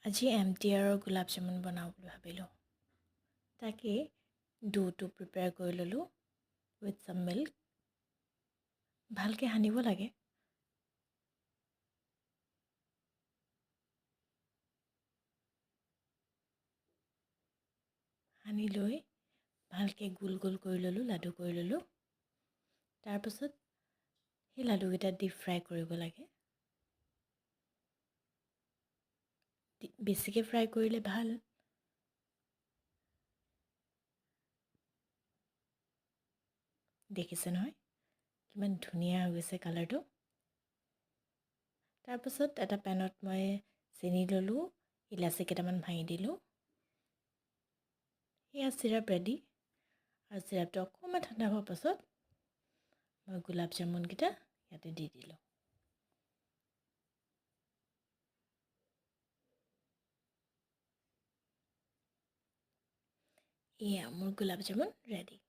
আজি MTRৰ গোলাপ জামুন বনাওঁ বুলি ভাবিলোঁ। তাকে ডোটো প্ৰিপেয়াৰ কৰি ল'লোঁ উইথ ছাম মিল্ক। ভালকৈ সানিব লাগে। সানি লৈ ভালকৈ গোল গোল কৰি ল'লোঁ, লাডু কৰি ল'লোঁ। তাৰপাছত সেই লাডুকেইটা ডিপ ফ্ৰাই কৰিব লাগে। বেছিকৈ ফ্ৰাই কৰিলে ভাল। দেখিছে নহয় কিমান ধুনীয়া হৈ গৈছে কালাৰটো। তাৰপাছত এটা পেনত মই চেনি ল'লোঁ, ইলাচি কেইটামান ভাঙি দিলোঁ। সেয়া চিৰাপ ৰেডি। আৰু চিৰাপটো অকণমান ঠাণ্ডা হোৱাৰ পাছত মই গোলাপ জামুনকেইটা ইয়াতে দি দিলোঁ। এয়া মোৰ গোলাপ জামুন ৰেডি।